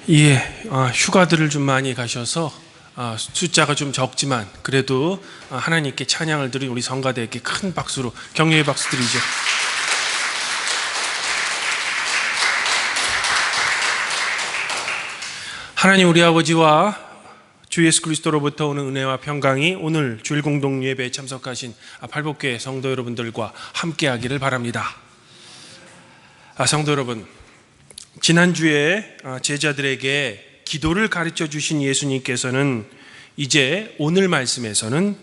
예, 휴가들을 좀 많이 가셔서 숫자가 좀 적지만 그래도 하나님께 찬양을 드린 우리 성가대에게 큰 박수로 격려의 박수 드리죠. 하나님 우리 아버지와 주 예수 그리스도로부터 오는 은혜와 평강이 오늘 주일 공동 예배에 참석하신 팔복교회 성도 여러분들과 함께하기를 바랍니다. 성도 여러분, 지난주에 제자들에게 기도를 가르쳐 주신 예수님께서는 이제 오늘 말씀에서는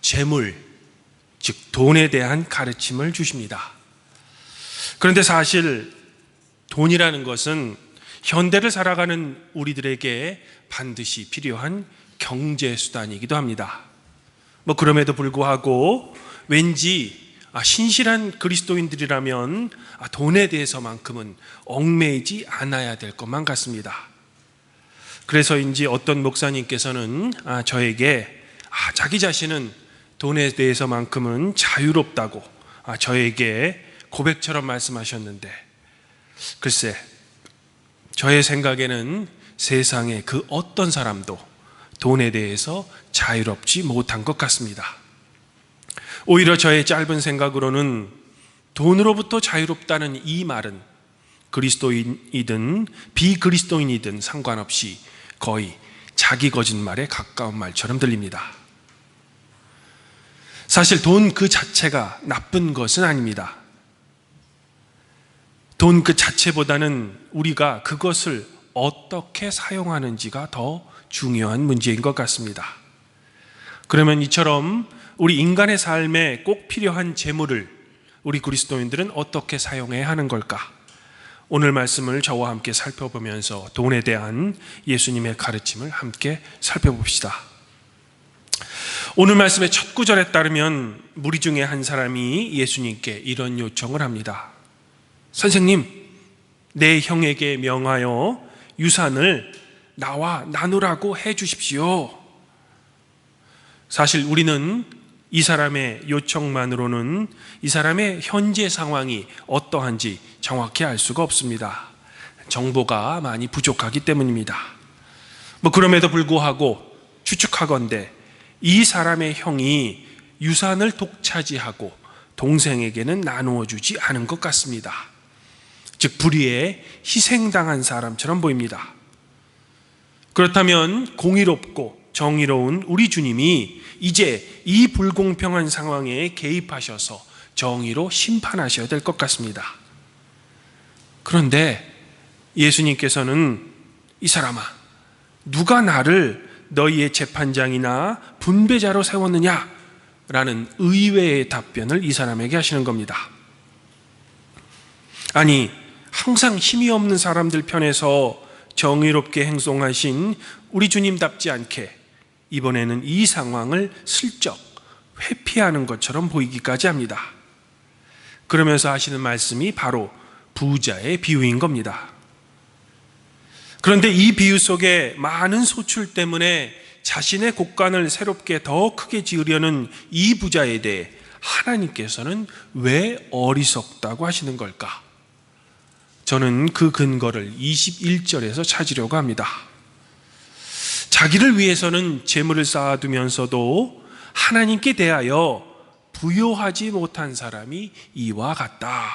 재물, 즉 돈에 대한 가르침을 주십니다. 그런데 사실 돈이라는 것은 현대를 살아가는 우리들에게 반드시 필요한 경제수단이기도 합니다. 그럼에도 불구하고 왠지 신실한 그리스도인들이라면 돈에 대해서만큼은 얽매이지 않아야 될 것만 같습니다. 그래서인지 어떤 목사님께서는 저에게 자기 자신은 돈에 대해서만큼은 자유롭다고 저에게 고백처럼 말씀하셨는데, 글쎄 저의 생각에는 세상의 그 어떤 사람도 돈에 대해서 자유롭지 못한 것 같습니다. 오히려 저의 짧은 생각으로는 돈으로부터 자유롭다는 이 말은 그리스도인이든 비그리스도인이든 상관없이 거의 자기 거짓말에 가까운 말처럼 들립니다. 사실 돈 그 자체가 나쁜 것은 아닙니다. 돈 그 자체보다는 우리가 그것을 어떻게 사용하는지가 더 중요한 문제인 것 같습니다. 그러면 이처럼 우리 인간의 삶에 꼭 필요한 재물을 우리 그리스도인들은 어떻게 사용해야 하는 걸까? 오늘 말씀을 저와 함께 살펴보면서 돈에 대한 예수님의 가르침을 함께 살펴봅시다. 오늘 말씀의 첫 구절에 따르면 무리 중에 한 사람이 예수님께 이런 요청을 합니다. 선생님, 내 형에게 명하여 유산을 나와 나누라고 해 주십시오. 사실 우리는 이 사람의 요청만으로는 이 사람의 현재 상황이 어떠한지 정확히 알 수가 없습니다. 정보가 많이 부족하기 때문입니다. 그럼에도 불구하고 추측하건대 이 사람의 형이 유산을 독차지하고 동생에게는 나누어 주지 않은 것 같습니다. 즉 불의에 희생당한 사람처럼 보입니다. 그렇다면 공의롭고 정의로운 우리 주님이 이제 이 불공평한 상황에 개입하셔서 정의로 심판하셔야 될 것 같습니다. 그런데 예수님께서는 이 사람아, 누가 나를 너희의 재판장이나 분배자로 세웠느냐? 라는 의외의 답변을 이 사람에게 하시는 겁니다. 아니, 항상 힘이 없는 사람들 편에서 정의롭게 행동하신 우리 주님답지 않게 이번에는 이 상황을 슬쩍 회피하는 것처럼 보이기까지 합니다. 그러면서 하시는 말씀이 바로 부자의 비유인 겁니다. 그런데 이 비유 속에 많은 소출 때문에 자신의 곳간을 새롭게 더 크게 지으려는 이 부자에 대해 하나님께서는 왜 어리석다고 하시는 걸까? 저는 그 근거를 21절에서 찾으려고 합니다. 자기를 위해서는 재물을 쌓아두면서도 하나님께 대하여 부요하지 못한 사람이 이와 같다.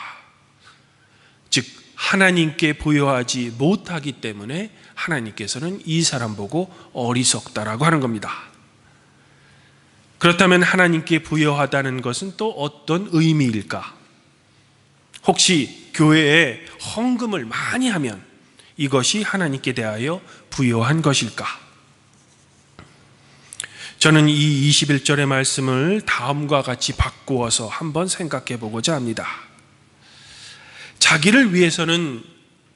즉 하나님께 부요하지 못하기 때문에 하나님께서는 이 사람 보고 어리석다라고 하는 겁니다. 그렇다면 하나님께 부요하다는 것은 또 어떤 의미일까? 혹시 교회에 헌금을 많이 하면 이것이 하나님께 대하여 부요한 것일까? 저는 이 21절의 말씀을 다음과 같이 바꾸어서 한번 생각해 보고자 합니다. 자기를 위해서는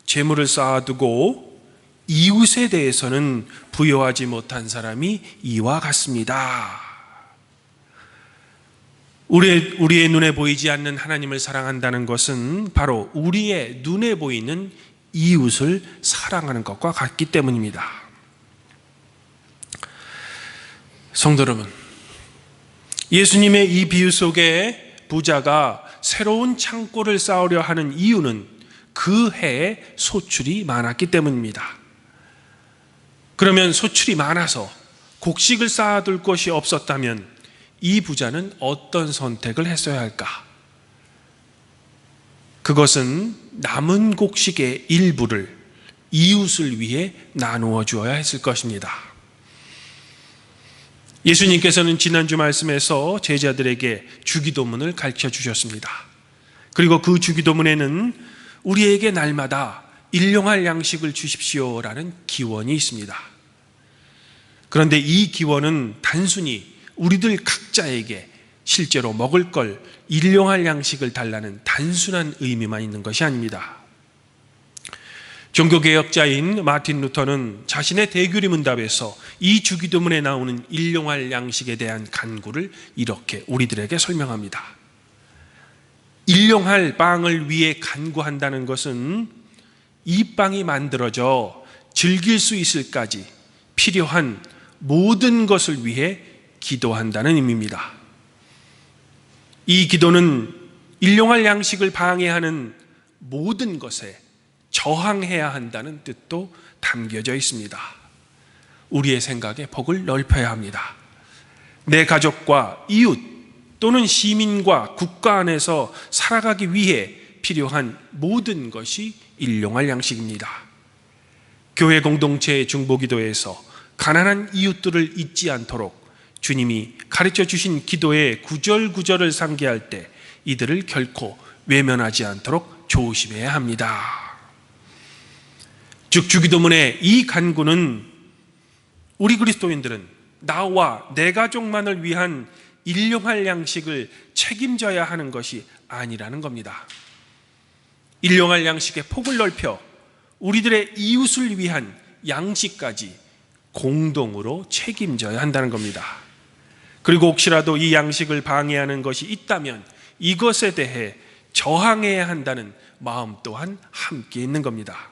재물을 쌓아두고 이웃에 대해서는 부요하지 못한 사람이 이와 같습니다. 우리의 눈에 보이지 않는 하나님을 사랑한다는 것은 바로 우리의 눈에 보이는 이웃을 사랑하는 것과 같기 때문입니다. 성도 여러분, 예수님의 이 비유 속에 부자가 새로운 창고를 쌓으려 하는 이유는 그 해에 소출이 많았기 때문입니다. 그러면 소출이 많아서 곡식을 쌓아둘 곳이 없었다면 이 부자는 어떤 선택을 했어야 할까? 그것은 남은 곡식의 일부를 이웃을 위해 나누어 주어야 했을 것입니다. 예수님께서는 지난주 말씀에서 제자들에게 주기도문을 가르쳐 주셨습니다. 그리고 그 주기도문에는 우리에게 날마다 일용할 양식을 주십시오라는 기원이 있습니다. 그런데 이 기원은 단순히 우리들 각자에게 실제로 먹을 걸 일용할 양식을 달라는 단순한 의미만 있는 것이 아닙니다. 종교개혁자인 마틴 루터는 자신의 대규리 문답에서 이 주기도문에 나오는 일용할 양식에 대한 간구를 이렇게 우리들에게 설명합니다. 일용할 빵을 위해 간구한다는 것은 이 빵이 만들어져 즐길 수 있을까지 필요한 모든 것을 위해 기도한다는 의미입니다. 이 기도는 일용할 양식을 방해하는 모든 것에 저항해야 한다는 뜻도 담겨져 있습니다. 우리의 생각에 폭을 넓혀야 합니다. 내 가족과 이웃 또는 시민과 국가 안에서 살아가기 위해 필요한 모든 것이 일용할 양식입니다. 교회 공동체의 중보기도에서 가난한 이웃들을 잊지 않도록 주님이 가르쳐 주신 기도의 구절구절을 상기할 때 이들을 결코 외면하지 않도록 조심해야 합니다. 즉 주기도문의 이 간구는 우리 그리스도인들은 나와 내 가족만을 위한 일용할 양식을 책임져야 하는 것이 아니라는 겁니다. 일용할 양식의 폭을 넓혀 우리들의 이웃을 위한 양식까지 공동으로 책임져야 한다는 겁니다. 그리고 혹시라도 이 양식을 방해하는 것이 있다면 이것에 대해 저항해야 한다는 마음 또한 함께 있는 겁니다.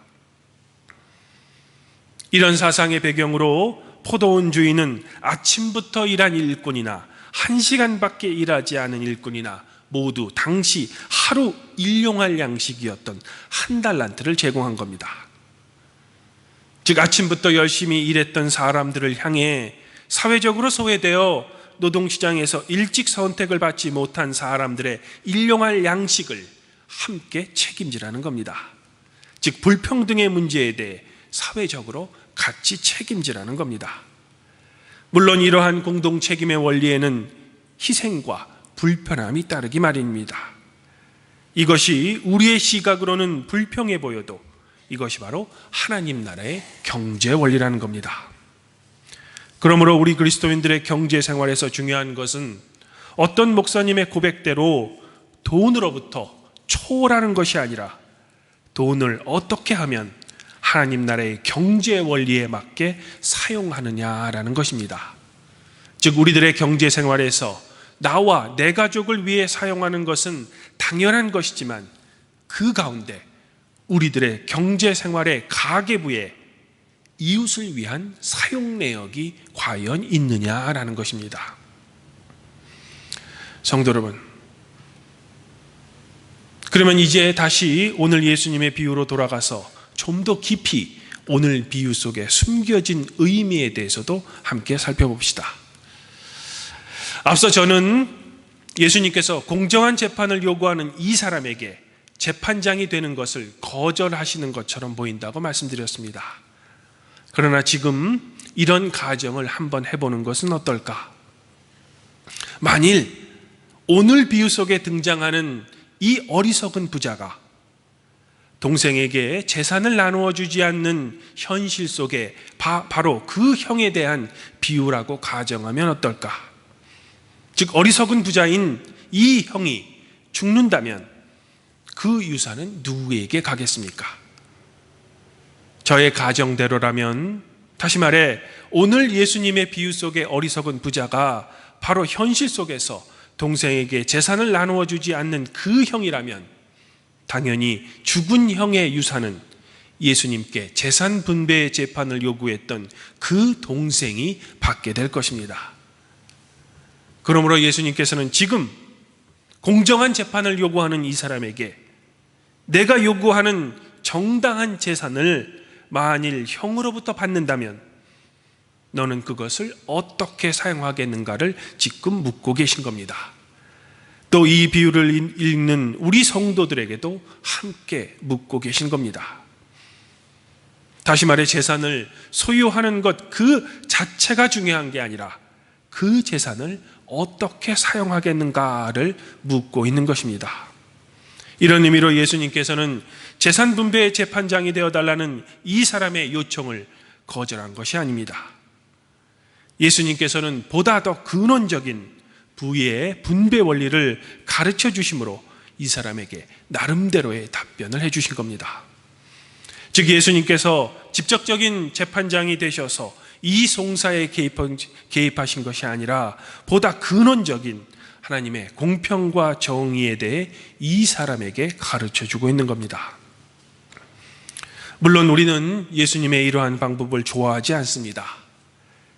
이런 사상의 배경으로 포도원 주인은 아침부터 일한 일꾼이나 1시간밖에 일하지 않은 일꾼이나 모두 당시 하루 일용할 양식이었던 1달란트를 제공한 겁니다. 즉 아침부터 열심히 일했던 사람들을 향해 사회적으로 소외되어 노동시장에서 일찍 선택을 받지 못한 사람들의 일용할 양식을 함께 책임지라는 겁니다. 즉 불평등의 문제에 대해 사회적으로 같이 책임지라는 겁니다. 물론 이러한 공동 책임의 원리에는 희생과 불편함이 따르기 마련입니다. 이것이 우리의 시각으로는 불평해 보여도 이것이 바로 하나님 나라의 경제 원리라는 겁니다. 그러므로 우리 그리스도인들의 경제 생활에서 중요한 것은 어떤 목사님의 고백대로 돈으로부터 초월하는 것이 아니라 돈을 어떻게 하면 하나님 나라의 경제 원리에 맞게 사용하느냐라는 것입니다. 즉 우리들의 경제 생활에서 나와 내 가족을 위해 사용하는 것은 당연한 것이지만 그 가운데 우리들의 경제 생활의 가계부에 이웃을 위한 사용 내역이 과연 있느냐라는 것입니다. 성도 여러분, 그러면 이제 다시 오늘 예수님의 비유로 돌아가서 좀 더 깊이 오늘 비유 속에 숨겨진 의미에 대해서도 함께 살펴봅시다. 앞서 저는 예수님께서 공정한 재판을 요구하는 이 사람에게 재판장이 되는 것을 거절하시는 것처럼 보인다고 말씀드렸습니다. 그러나 지금 이런 가정을 한번 해보는 것은 어떨까? 만일 오늘 비유 속에 등장하는 이 어리석은 부자가 동생에게 재산을 나누어 주지 않는 현실 속에 바로 그 형에 대한 비유라고 가정하면 어떨까? 즉 어리석은 부자인 이 형이 죽는다면 그 유산은 누구에게 가겠습니까? 저의 가정대로라면, 다시 말해 오늘 예수님의 비유 속의 어리석은 부자가 바로 현실 속에서 동생에게 재산을 나누어 주지 않는 그 형이라면 당연히 죽은 형의 유산은 예수님께 재산 분배의 재판을 요구했던 그 동생이 받게 될 것입니다. 그러므로 예수님께서는 지금 공정한 재판을 요구하는 이 사람에게 내가 요구하는 정당한 재산을 만일 형으로부터 받는다면 너는 그것을 어떻게 사용하겠는가를 지금 묻고 계신 겁니다. 또 이 비유를 읽는 우리 성도들에게도 함께 묻고 계신 겁니다. 다시 말해 재산을 소유하는 것 그 자체가 중요한 게 아니라 그 재산을 어떻게 사용하겠는가를 묻고 있는 것입니다. 이런 의미로 예수님께서는 재산 분배의 재판장이 되어달라는 이 사람의 요청을 거절한 것이 아닙니다. 예수님께서는 보다 더 근원적인 부의 분배 원리를 가르쳐 주심으로 이 사람에게 나름대로의 답변을 해 주신 겁니다. 즉 예수님께서 직접적인 재판장이 되셔서 이 송사에 개입하신 것이 아니라 보다 근원적인 하나님의 공평과 정의에 대해 이 사람에게 가르쳐 주고 있는 겁니다. 물론 우리는 예수님의 이러한 방법을 좋아하지 않습니다.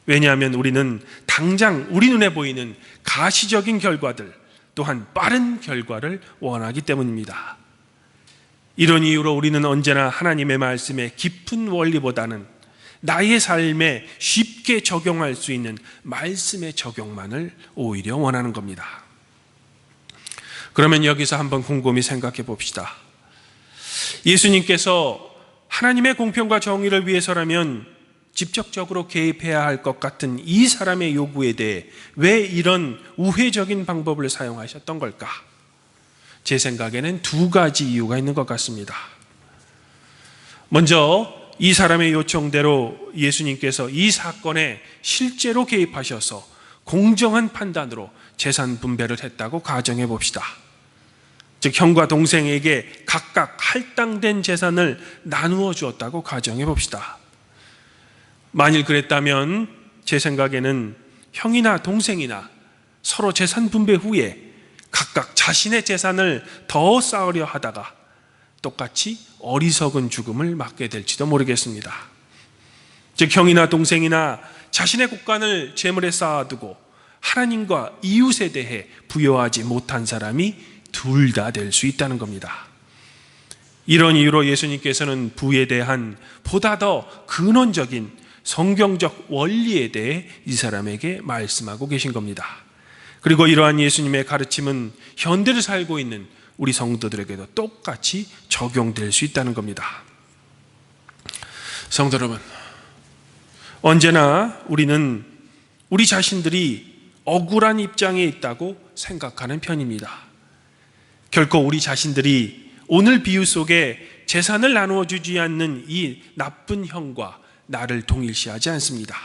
왜냐하면 우리는 당장 우리 눈에 보이는 가시적인 결과들, 또한 빠른 결과를 원하기 때문입니다. 이런 이유로 우리는 언제나 하나님의 말씀의 깊은 원리보다는 나의 삶에 쉽게 적용할 수 있는 말씀의 적용만을 오히려 원하는 겁니다. 그러면 여기서 한번 곰곰이 생각해 봅시다. 예수님께서 하나님의 공평과 정의를 위해서라면 직접적으로 개입해야 할 것 같은 이 사람의 요구에 대해 왜 이런 우회적인 방법을 사용하셨던 걸까? 제 생각에는 두 가지 이유가 있는 것 같습니다. 먼저 이 사람의 요청대로 예수님께서 이 사건에 실제로 개입하셔서 공정한 판단으로 재산 분배를 했다고 가정해 봅시다. 즉 형과 동생에게 각각 할당된 재산을 나누어 주었다고 가정해 봅시다. 만일 그랬다면 제 생각에는 형이나 동생이나 서로 재산 분배 후에 각각 자신의 재산을 더 쌓으려 하다가 똑같이 어리석은 죽음을 맞게 될지도 모르겠습니다. 즉 형이나 동생이나 자신의 곳간을 재물에 쌓아두고 하나님과 이웃에 대해 부여하지 못한 사람이 둘 다 될 수 있다는 겁니다. 이런 이유로 예수님께서는 부에 대한 보다 더 근원적인 성경적 원리에 대해 이 사람에게 말씀하고 계신 겁니다. 그리고 이러한 예수님의 가르침은 현대를 살고 있는 우리 성도들에게도 똑같이 적용될 수 있다는 겁니다. 성도 여러분, 언제나 우리는 우리 자신들이 억울한 입장에 있다고 생각하는 편입니다. 결코 우리 자신들이 오늘 비유 속에 재산을 나누어 주지 않는 이 나쁜 형과 나를 동일시하지 않습니다.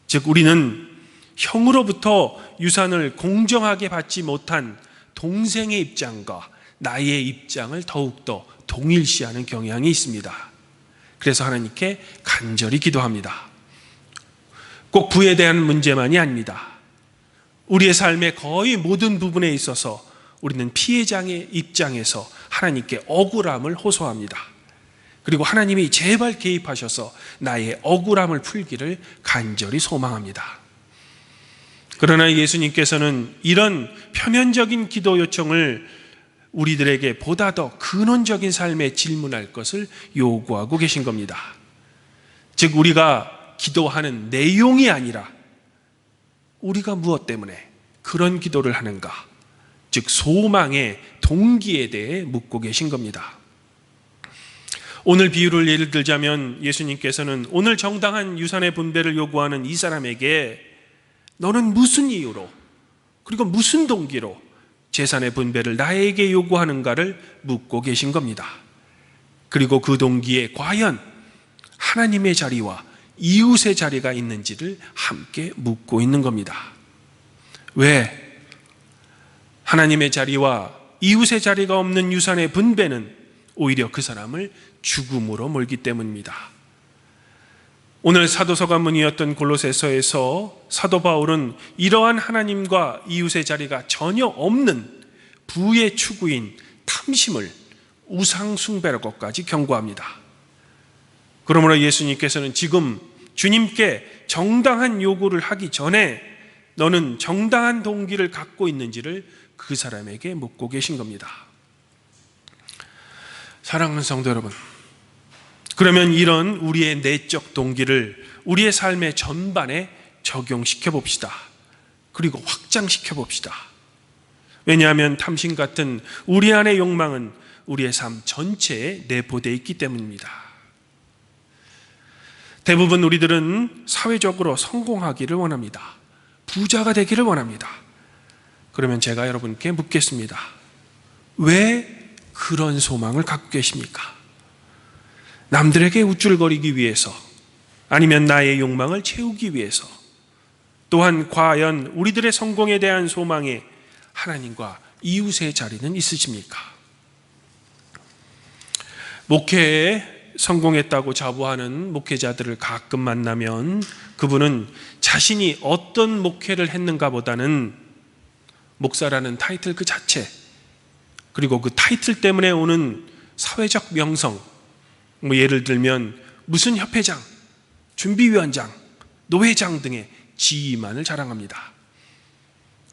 즉 우리는 형으로부터 유산을 공정하게 받지 못한 동생의 입장과 나의 입장을 더욱더 동일시하는 경향이 있습니다. 그래서 하나님께 간절히 기도합니다. 꼭 부에 대한 문제만이 아닙니다. 우리의 삶의 거의 모든 부분에 있어서 우리는 피해자의 입장에서 하나님께 억울함을 호소합니다. 그리고 하나님이 제발 개입하셔서 나의 억울함을 풀기를 간절히 소망합니다. 그러나 예수님께서는 이런 표면적인 기도 요청을 우리들에게 보다 더 근원적인 삶에 질문할 것을 요구하고 계신 겁니다. 즉 우리가 기도하는 내용이 아니라 우리가 무엇 때문에 그런 기도를 하는가, 즉 소망의 동기에 대해 묻고 계신 겁니다. 오늘 비유를 예를 들자면 예수님께서는 오늘 정당한 유산의 분배를 요구하는 이 사람에게 너는 무슨 이유로 그리고 무슨 동기로 재산의 분배를 나에게 요구하는가를 묻고 계신 겁니다. 그리고 그 동기에 과연 하나님의 자리와 이웃의 자리가 있는지를 함께 묻고 있는 겁니다. 왜? 하나님의 자리와 이웃의 자리가 없는 유산의 분배는 오히려 그 사람을 죽음으로 몰기 때문입니다. 오늘 사도 서간문이었던 골로새서에서 사도 바울은 이러한 하나님과 이웃의 자리가 전혀 없는 부의 추구인 탐심을 우상 숭배라고까지 경고합니다. 그러므로 예수님께서는 지금 주님께 정당한 요구를 하기 전에 너는 정당한 동기를 갖고 있는지를 그 사람에게 묻고 계신 겁니다. 사랑하는 성도 여러분, 그러면 이런 우리의 내적 동기를 우리의 삶의 전반에 적용시켜 봅시다. 그리고 확장시켜 봅시다. 왜냐하면 탐심 같은 우리 안의 욕망은 우리의 삶 전체에 내포되어 있기 때문입니다. 대부분 우리들은 사회적으로 성공하기를 원합니다. 부자가 되기를 원합니다. 그러면 제가 여러분께 묻겠습니다. 왜 그런 소망을 갖고 계십니까? 남들에게 우쭐거리기 위해서, 아니면 나의 욕망을 채우기 위해서, 또한 과연 우리들의 성공에 대한 소망에 하나님과 이웃의 자리는 있으십니까? 목회에 성공했다고 자부하는 목회자들을 가끔 만나면 그분은 자신이 어떤 목회를 했는가 보다는 목사라는 타이틀 그 자체, 그리고 그 타이틀 때문에 오는 사회적 명성, 예를 들면 무슨 협회장, 준비위원장, 노회장 등의 지위만을 자랑합니다.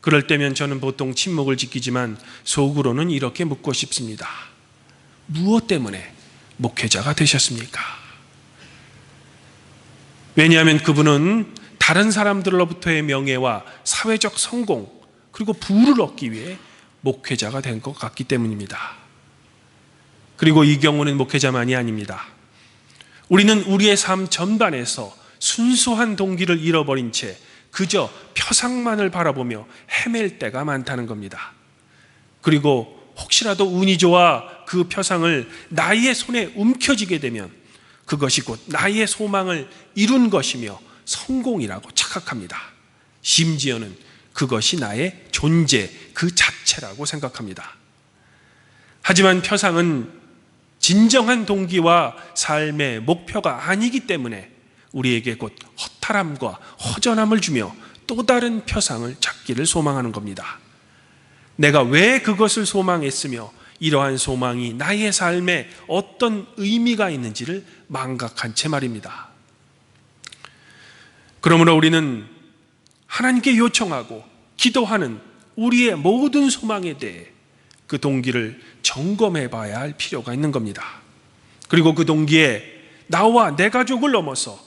그럴 때면 저는 보통 침묵을 지키지만 속으로는 이렇게 묻고 싶습니다. 무엇 때문에 목회자가 되셨습니까? 왜냐하면 그분은 다른 사람들로부터의 명예와 사회적 성공, 그리고 부를 얻기 위해 목회자가 된 것 같기 때문입니다. 그리고 이 경우는 목회자만이 아닙니다. 우리는 우리의 삶 전반에서 순수한 동기를 잃어버린 채 그저 표상만을 바라보며 헤맬 때가 많다는 겁니다. 그리고 혹시라도 운이 좋아 그 표상을 나의 손에 움켜쥐게 되면 그것이 곧 나의 소망을 이룬 것이며 성공이라고 착각합니다. 심지어는 그것이 나의 존재 그 자체라고 생각합니다. 하지만 표상은 진정한 동기와 삶의 목표가 아니기 때문에 우리에게 곧 허탈함과 허전함을 주며 또 다른 표상을 찾기를 소망하는 겁니다. 내가 왜 그것을 소망했으며 이러한 소망이 나의 삶에 어떤 의미가 있는지를 망각한 채 말입니다. 그러므로 우리는 하나님께 요청하고 기도하는 우리의 모든 소망에 대해 그 동기를 점검해 봐야 할 필요가 있는 겁니다. 그리고 그 동기에 나와 내 가족을 넘어서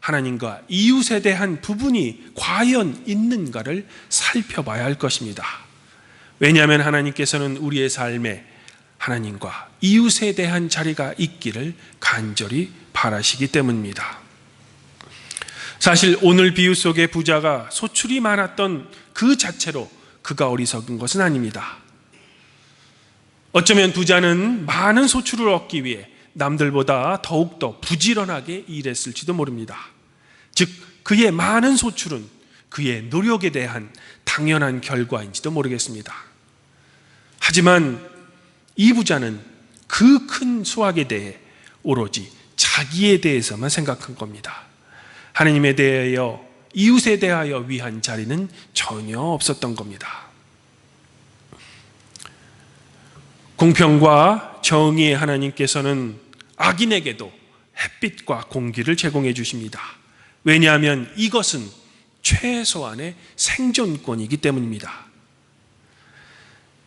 하나님과 이웃에 대한 부분이 과연 있는가를 살펴봐야 할 것입니다. 왜냐하면 하나님께서는 우리의 삶에 하나님과 이웃에 대한 자리가 있기를 간절히 바라시기 때문입니다. 사실 오늘 비유 속의 부자가 소출이 많았던 그 자체로 그가 어리석은 것은 아닙니다. 어쩌면 부자는 많은 소출을 얻기 위해 남들보다 더욱더 부지런하게 일했을지도 모릅니다. 즉 그의 많은 소출은 그의 노력에 대한 당연한 결과인지도 모르겠습니다. 하지만 이 부자는 그 큰 수확에 대해 오로지 자기에 대해서만 생각한 겁니다. 하나님에 대하여, 이웃에 대하여 위한 자리는 전혀 없었던 겁니다. 공평과 정의의 하나님께서는 악인에게도 햇빛과 공기를 제공해 주십니다. 왜냐하면 이것은 최소한의 생존권이기 때문입니다.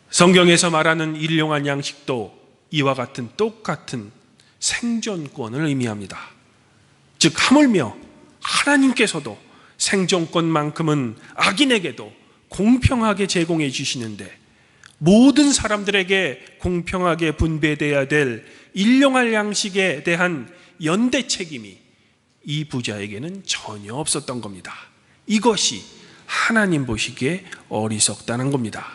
성경에서 말하는 일용할 양식도 이와 같은 똑같은 생존권을 의미합니다. 즉 하물며 하나님께서도 생존권만큼은 악인에게도 공평하게 제공해 주시는데 모든 사람들에게 공평하게 분배되어야 될 일용할 양식에 대한 연대 책임이 이 부자에게는 전혀 없었던 겁니다. 이것이 하나님 보시기에 어리석다는 겁니다.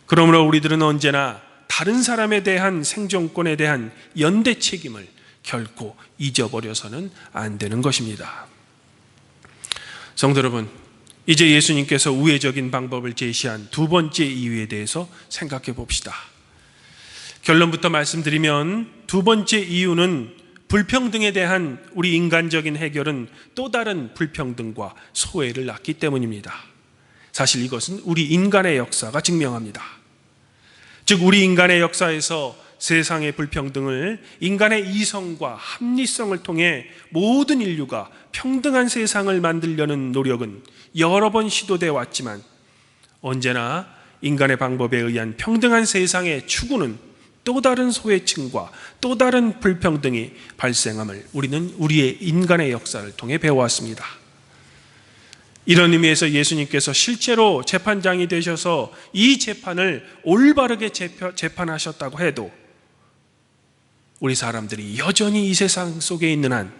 그러므로 우리들은 언제나 다른 사람에 대한 생존권에 대한 연대 책임을 결코 잊어버려서는 안 되는 것입니다. 성도 여러분, 이제 예수님께서 우회적인 방법을 제시한 두 번째 이유에 대해서 생각해 봅시다. 결론부터 말씀드리면 두 번째 이유는 불평등에 대한 우리 인간적인 해결은 또 다른 불평등과 소외를 낳기 때문입니다. 사실 이것은 우리 인간의 역사가 증명합니다. 즉 우리 인간의 역사에서 세상의 불평등을 인간의 이성과 합리성을 통해 모든 인류가 평등한 세상을 만들려는 노력은 여러 번 시도되어 왔지만 언제나 인간의 방법에 의한 평등한 세상의 추구는 또 다른 소외층과 또 다른 불평등이 발생함을 우리는 우리의 인간의 역사를 통해 배워왔습니다. 이런 의미에서 예수님께서 실제로 재판장이 되셔서 이 재판을 올바르게 재판하셨다고 해도 우리 사람들이 여전히 이 세상 속에 있는 한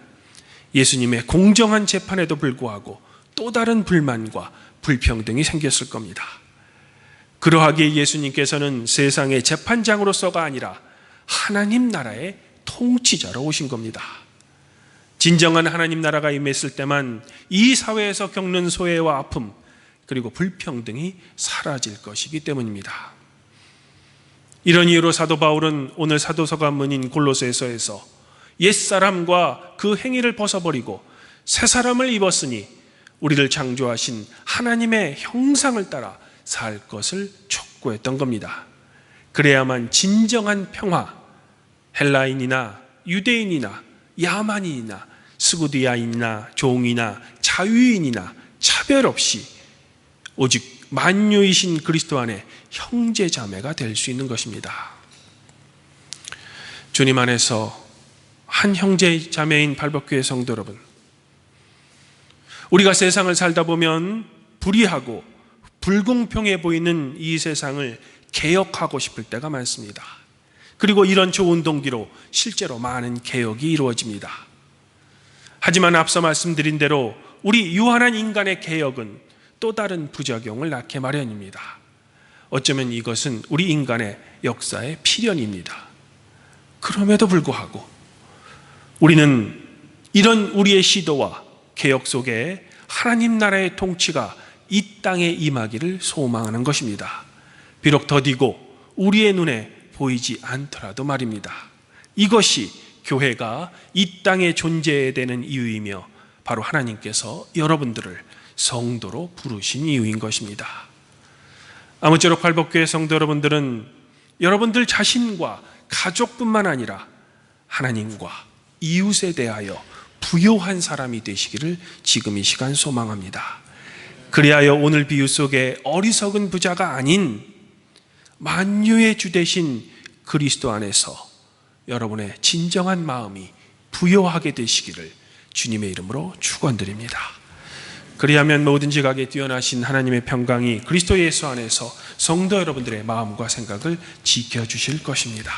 예수님의 공정한 재판에도 불구하고 또 다른 불만과 불평등이 생겼을 겁니다. 그러하기에 예수님께서는 세상의 재판장으로서가 아니라 하나님 나라의 통치자로 오신 겁니다. 진정한 하나님 나라가 임했을 때만 이 사회에서 겪는 소외와 아픔 그리고 불평등이 사라질 것이기 때문입니다. 이런 이유로 사도 바울은 오늘 사도서관문인 골로새서에서 옛사람과 그 행위를 벗어버리고 새 사람을 입었으니 우리를 창조하신 하나님의 형상을 따라 살 것을 촉구했던 겁니다. 그래야만 진정한 평화, 헬라인이나 유대인이나 야만인이나 스구디아인이나 종이나 자유인이나 차별 없이 오직 만유이신 그리스도 안에 형제 자매가 될 수 있는 것입니다. 주님 안에서 한 형제 자매인 발복교회 성도 여러분, 우리가 세상을 살다 보면 불의하고 불공평해 보이는 이 세상을 개혁하고 싶을 때가 많습니다. 그리고 이런 좋은 동기로 실제로 많은 개혁이 이루어집니다. 하지만 앞서 말씀드린 대로 우리 유한한 인간의 개혁은 또 다른 부작용을 낳게 마련입니다. 어쩌면 이것은 우리 인간의 역사의 필연입니다. 그럼에도 불구하고 우리는 이런 우리의 시도와 개혁 속에 하나님 나라의 통치가 이 땅에 임하기를 소망하는 것입니다. 비록 더디고 우리의 눈에 보이지 않더라도 말입니다. 이것이 교회가 이 땅에 존재해야 되는 이유이며 바로 하나님께서 여러분들을 성도로 부르신 이유인 것입니다. 아무쪼록 발복교회 성도 여러분들은 여러분들 자신과 가족뿐만 아니라 하나님과 이웃에 대하여 부요한 사람이 되시기를 지금 이 시간 소망합니다. 그리하여 오늘 비유 속에 어리석은 부자가 아닌 만유의 주 되신 그리스도 안에서 여러분의 진정한 마음이 부요하게 되시기를 주님의 이름으로 축원드립니다. 그리하면 뭐든지 가게 뛰어나신 하나님의 평강이 그리스도 예수 안에서 성도 여러분들의 마음과 생각을 지켜주실 것입니다.